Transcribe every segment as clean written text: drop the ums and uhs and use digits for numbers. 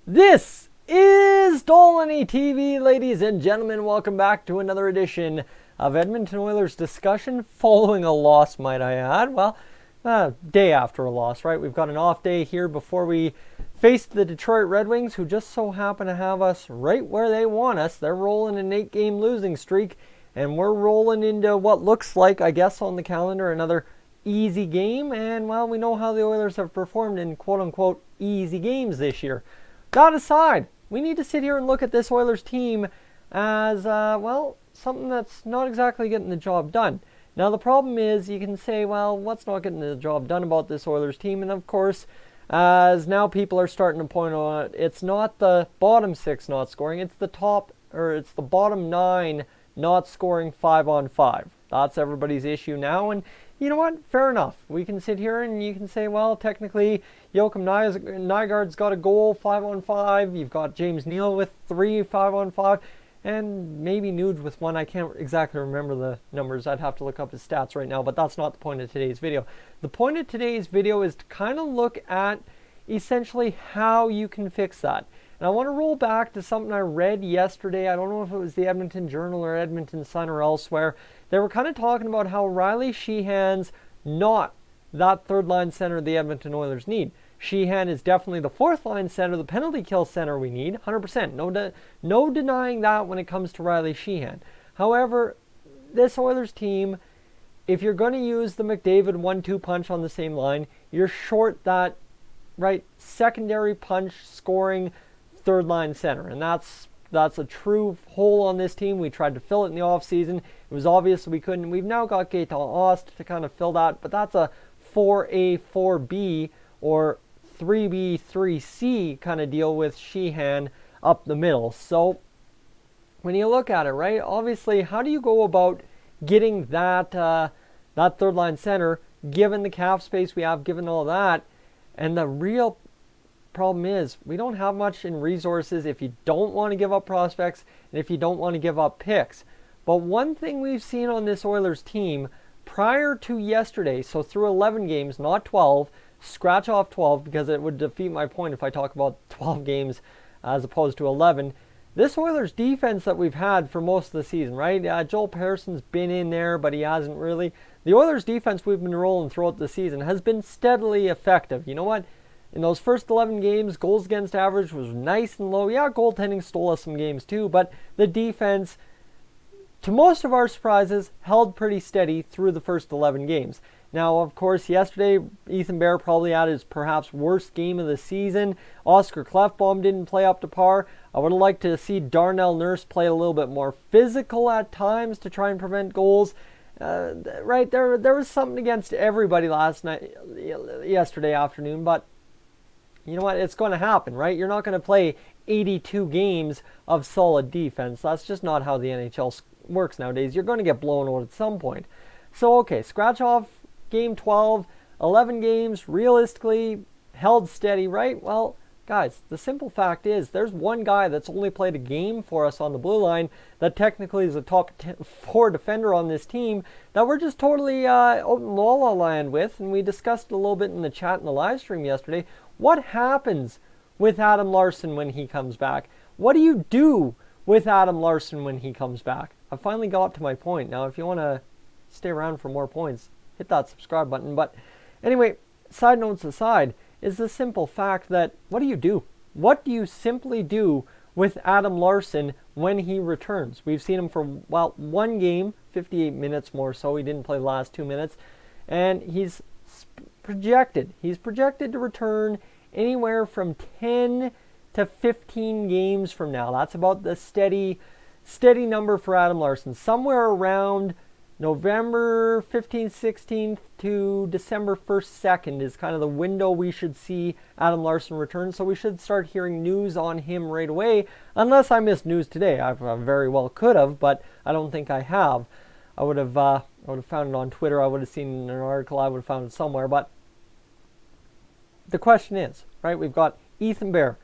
This is Dolynny TV, ladies and gentlemen. Welcome back to another edition of Edmonton Oilers discussion following a loss, might I add. Well, day after a loss, right? We've got an off day here before we face the Detroit Red Wings, who just so happen to have us right where they want us. They're rolling an 8-game losing streak, and we're rolling into what looks like, I guess, on the calendar, another easy game. And, well, we know how the Oilers have performed in quote-unquote easy games this year. That aside, we need to sit here and look at this Oilers team as, something that's not exactly getting the job done. Now, the problem is you can say, well, what's not getting the job done about this Oilers team? And, of course, as now people are starting to point out, it's not the bottom 6 not scoring, it's the bottom 9 not scoring 5-on-5. That's everybody's issue now, and you know what? Fair enough. We can sit here and you can say, well, technically, Joakim Nygard's got a goal 5-on-5. You've got James Neal with 3 5-on-5, and maybe Nuge with 1. I can't exactly remember the numbers. I'd have to look up his stats right now, but that's not the point of today's video. The point of today's video is to kind of look at essentially how you can fix that. And I want to roll back to something I read yesterday. I don't know if it was the Edmonton Journal or Edmonton Sun or elsewhere. They were kind of talking about how Riley Sheahan's not that third-line center the Edmonton Oilers need. Sheahan is definitely the fourth-line center, the penalty kill center we need, 100%. No denying that when it comes to Riley Sheahan. However, this Oilers team, if you're going to use the McDavid 1-2 punch on the same line, you're short that secondary punch scoring third-line center, and that's a true hole on this team. We tried to fill it in the offseason. It was obvious we couldn't. We've now got Gaetan Ost to kind of fill that, but that's a 4A, 4B, or 3B, 3C kind of deal with Sheahan up the middle. So when you look at it, right, obviously, how do you go about getting that third-line center, given the cap space we have, given all that? And the real problem is we don't have much in resources if you don't want to give up prospects and if you don't want to give up picks. But one thing we've seen on this Oilers team prior to yesterday, so through 11 games, not 12, scratch off 12 because it would defeat my point if I talk about 12 games as opposed to 11. This Oilers defense that we've had for most of the season, right? Joel Pearson's been in there, but he hasn't really. The Oilers defense we've been rolling throughout the season has been steadily effective. You know what? In those first 11 games, goals against average was nice and low. Yeah, goaltending stole us some games too, but the defense, to most of our surprises, held pretty steady through the first 11 games. Now, of course, yesterday, Ethan Bear probably had his perhaps worst game of the season. Oscar Klefbom didn't play up to par. I would have liked to see Darnell Nurse play a little bit more physical at times to try and prevent goals. Right, there was something against everybody yesterday afternoon, but you know what? It's going to happen, right? You're not going to play 82 games of solid defense. That's just not how the NHL works nowadays. You're going to get blown out at some point. So, okay, scratch off game 12, 11 games, realistically held steady, right? Well, guys, the simple fact is there's one guy that's only played a game for us on the blue line that technically is a top 4 defender on this team that we're just totally out in la la land with, and we discussed it a little bit in the chat in the live stream yesterday. What happens with Adam Larsson when he comes back? What do you do with Adam Larsson when he comes back? I finally got to my point. Now, if you want to stay around for more points, hit that subscribe button. But anyway, side notes aside, is the simple fact that what do you do? What do you simply do with Adam Larsson when he returns? We've seen him for, one game, 58 minutes more so. He didn't play the last 2 minutes. And he's projected to return anywhere from 10 to 15 games from now. That's about the steady number for Adam Larsson. Somewhere around November 15th, 16th to December 1st, 2nd is kind of the window we should see Adam Larsson return. So we should start hearing news on him right away, unless I missed news today. I very well could have, but I don't think I have. I would have found it on Twitter. I would have seen an article. I would have found it somewhere. But the question is, right, we've got Ethan Bear.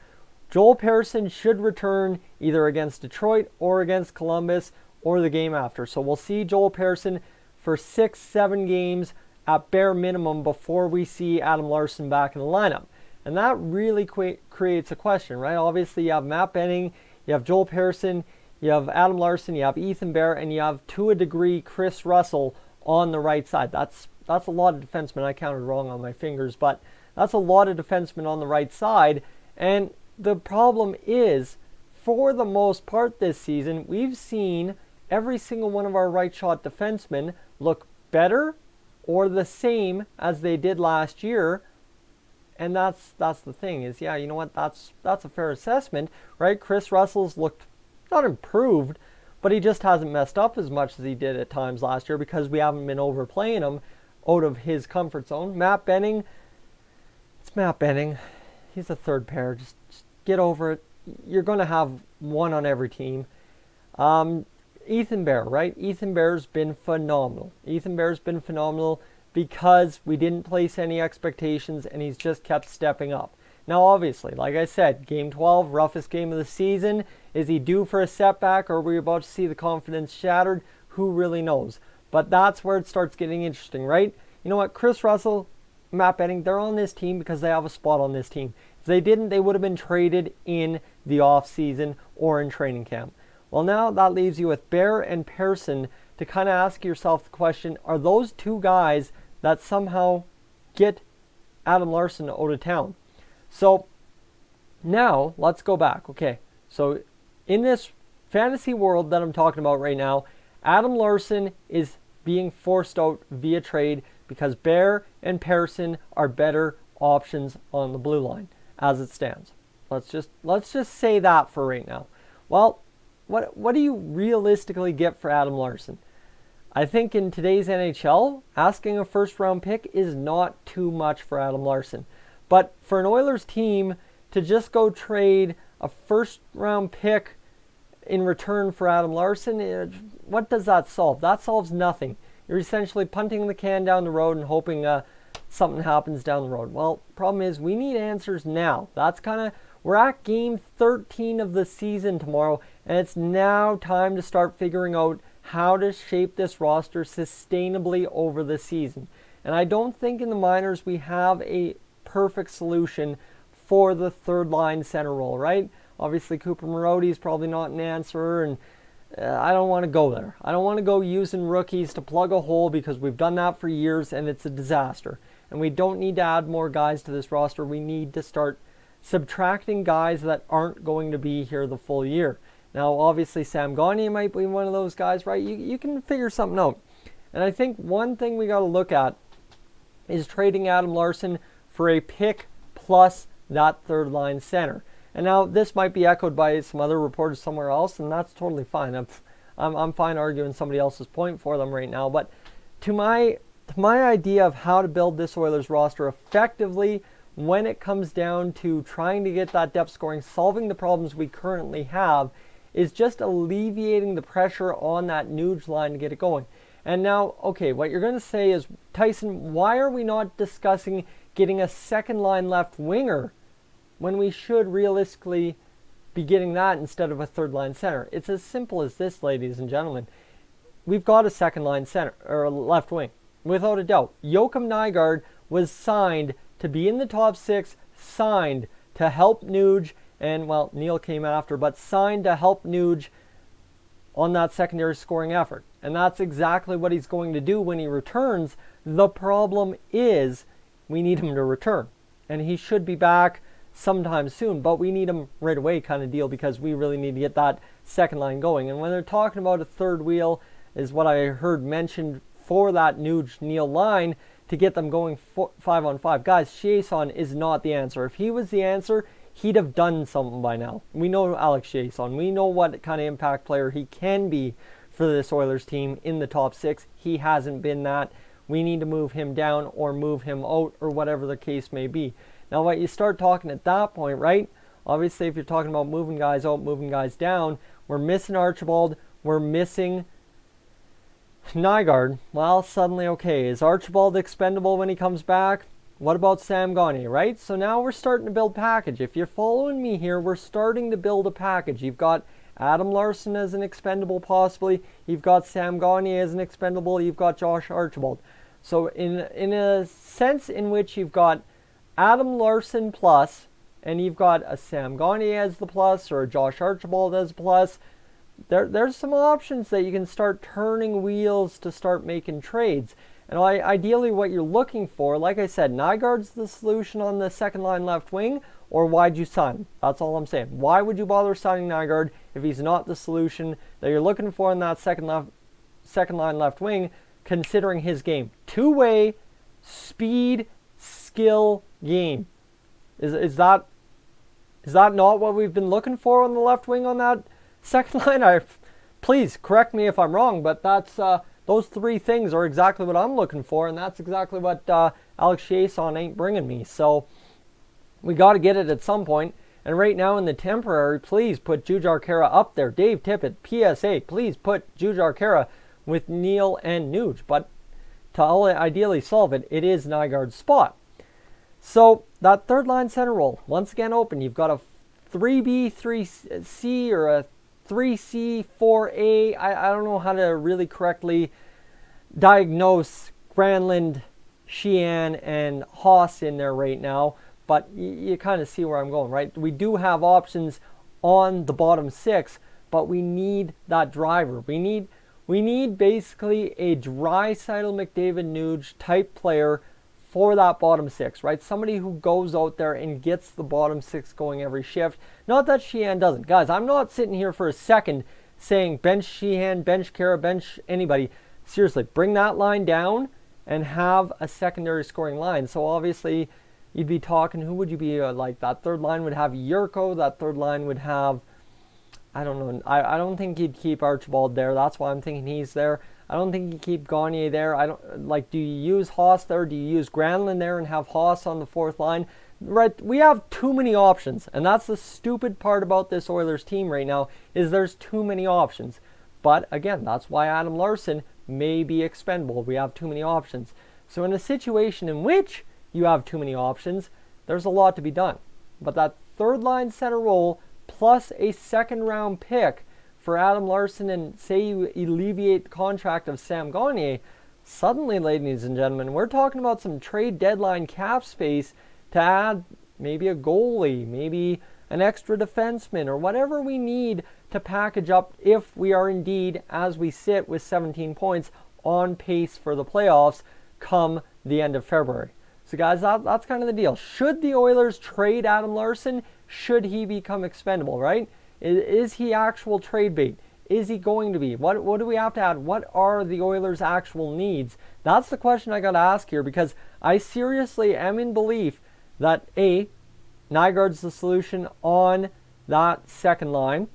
Joel Pearson should return either against Detroit or against Columbus or the game after. So we'll see Joel Pearson for 6-7 games at bare minimum before we see Adam Larsson back in the lineup. And that really creates a question, right? Obviously, you have Matt Benning, you have Joel Pearson, you have Adam Larsson, you have Ethan Bear, and you have, to a degree, Chris Russell on the right side. That's a lot of defensemen. I counted wrong on my fingers, but that's a lot of defensemen on the right side. And the problem is, for the most part this season, we've seen every single one of our right shot defensemen look better or the same as they did last year. And that's the thing is, yeah, you know what, that's a fair assessment, right? Chris Russell's looked not improved, but he just hasn't messed up as much as he did at times last year because we haven't been overplaying him out of his comfort zone. Matt Benning, it's Matt Benning. He's a third pair. Just get over it. You're going to have one on every team. Ethan Bear, right? Ethan Bear's been phenomenal. Ethan Bear's been phenomenal because we didn't place any expectations and he's just kept stepping up. Now, obviously, like I said, Game 12, roughest game of the season. Is he due for a setback or are we about to see the confidence shattered? Who really knows? But that's where it starts getting interesting, right? You know what? Chris Russell, Matt Benning, they're on this team because they have a spot on this team. If they didn't, they would have been traded in the off-season or in training camp. Well, now that leaves you with Bear and Pearson to kind of ask yourself the question, are those two guys that somehow get Adam Larsson out of town? So now let's go back. Okay, so in this fantasy world that I'm talking about right now, Adam Larsson is being forced out via trade because Bear and Pearson are better options on the blue line as it stands. Let's just say that for right now. Well, what do you realistically get for Adam Larsson? I think in today's NHL, asking a first-round pick is not too much for Adam Larsson. But for an Oilers team to just go trade a first-round pick in return for Adam Larsson, what does that solve? That solves nothing. You're essentially punting the can down the road and hoping something happens down the road. Well, problem is we need answers now. We're at game 13 of the season tomorrow, and it's now time to start figuring out how to shape this roster sustainably over the season. And I don't think in the minors we have a perfect solution for the third line center role, right? Obviously Cooper Marody is probably not an answer, and I don't want to go there. I don't want to go using rookies to plug a hole because we've done that for years and it's a disaster. And we don't need to add more guys to this roster. We need to start subtracting guys that aren't going to be here the full year. Now, obviously, Sam Gagner might be one of those guys, right? You can figure something out. And I think one thing we got to look at is trading Adam Larsson for a pick plus that third line center. And now this might be echoed by some other reporters somewhere else, and that's totally fine. I'm fine arguing somebody else's point for them right now. But to my idea of how to build this Oilers roster effectively when it comes down to trying to get that depth scoring, solving the problems we currently have, is just alleviating the pressure on that Nuge line to get it going. And now, okay, what you're going to say is, Tyson, why are we not discussing getting a second line left winger when we should realistically be getting that instead of a third line center? It's as simple as this, ladies and gentlemen. We've got a second line center, or left wing, without a doubt. Joakim Nygard was signed to be in the top six, signed to help Nuge, and, well, Neil came after, but signed to help Nuge on that secondary scoring effort. And that's exactly what he's going to do when he returns. The problem is we need him to return. And he should be back sometime soon, but we need him right away kind of deal because we really need to get that second line going. And when they're talking about a third wheel is what I heard mentioned for that Nuge-Neil line to get them going 5-on-5. Guys, Chiasson is not the answer. If he was the answer, he'd have done something by now. We know Alex Chiasson. We know what kind of impact player he can be for this Oilers team in the top six. He hasn't been that. We need to move him down or move him out or whatever the case may be. Now, what you start talking at that point, right? Obviously, if you're talking about moving guys out, moving guys down, we're missing Archibald. We're missing Nygard. Well, suddenly, okay, is Archibald expendable when he comes back? What about Sam Gagner, right? So now we're starting to build package. If you're following me here, we're starting to build a package. You've got Adam Larsson as an expendable possibly. You've got Sam Gagner as an expendable. You've got Josh Archibald. So in a sense in which you've got Adam Larsson plus, and you've got a Sam Gagner as the plus or a Josh Archibald as a plus, there's some options that you can start turning wheels to start making trades. And ideally what you're looking for, like I said, Nygard's the solution on the second line left wing, or why'd you sign him? That's all I'm saying. Why would you bother signing Nygard if he's not the solution that you're looking for in that second line left wing, considering his game? Two-way, speed, skill game. Is that not what we've been looking for on the left wing on that second line? Please correct me if I'm wrong, but that's those three things are exactly what I'm looking for, and that's exactly what Alex Chiasson ain't bringing me. So we got to get it at some point. And right now in the temporary, please put Jujhar Khaira up there. Dave Tippett, PSA, please put Jujhar Khaira with Neal and Nuge. But to ideally solve it, it is Nygard's spot. So that third line center role, once again open. You've got a 3B, 3C, or a 3C, 4A. I don't know how to really correctly diagnose Granlund, Sheehan, and Haas in there right now. But you kind of see where I'm going, right? We do have options on the bottom six, but we need that driver. We need basically a Draisaitl, McDavid, Nuge type player for that bottom six, right? Somebody who goes out there and gets the bottom six going every shift. Not that Sheehan doesn't. Guys, I'm not sitting here for a second saying bench Sheehan, bench Khaira, bench anybody. Seriously, bring that line down and have a secondary scoring line. So obviously, you'd be talking, who would you be like? That third line would have Yurko. That third line would have, I don't know. I don't think you'd keep Archibald there. That's why I'm thinking he's there. I don't think you keep Gagner there. I don't like. Do you use Haas there? Do you use Granlund there and have Haas on the fourth line? Right. We have too many options, and that's the stupid part about this Oilers team right now is there's too many options. But again, that's why Adam Larsson may be expendable. We have too many options. So in a situation in which you have too many options, there's a lot to be done. But that third line center role plus a second round pick for Adam Larsson, and say you alleviate the contract of Sam Gagner, suddenly, ladies and gentlemen, we're talking about some trade deadline cap space to add maybe a goalie, maybe an extra defenseman, or whatever we need to package up if we are indeed, as we sit with 17 points, on pace for the playoffs come the end of February. So guys, that's kind of the deal. Should the Oilers trade Adam Larsson? Should he become expendable, right? Is he actual trade bait? Is he going to be? What do we have to add? What are the Oilers' actual needs? That's the question I got to ask here, because I seriously am in belief that A, Nygard's the solution on that second line.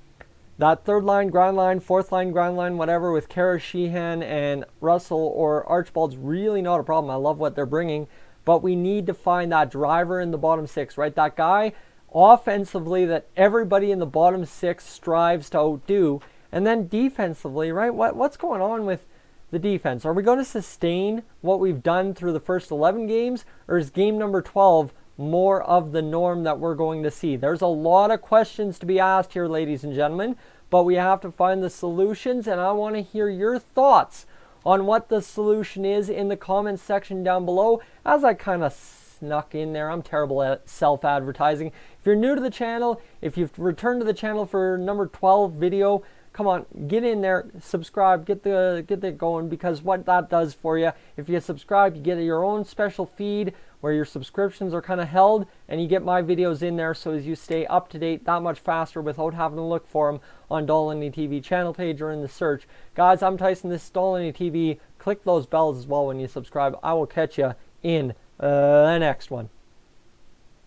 That third line, ground line, fourth line, ground line, whatever, with Khaira, Sheehan, and Russell or Archibald's really not a problem. I love what they're bringing. But we need to find that driver in the bottom six, right? That guy offensively that everybody in the bottom six strives to outdo. And then defensively, right? What's going on with the defense? Are we going to sustain what we've done through the first 11 games? Or is game number 12 more of the norm that we're going to see? There's a lot of questions to be asked here, ladies and gentlemen. But we have to find the solutions. And I want to hear your thoughts on what the solution is in the comments section down below. As I kind of snuck in there, I'm terrible at self-advertising. If you're new to the channel, if you've returned to the channel for number 12 video, come on, get in there, subscribe, get that going, because what that does for you, if you subscribe, you get your own special feed where your subscriptions are kind of held, and you get my videos in there so as you stay up to date that much faster without having to look for them on Dolynny TV channel page or in the search. Guys, I'm Tyson, this is Dolynny TV. Click those bells as well when you subscribe. I will catch you in the next one.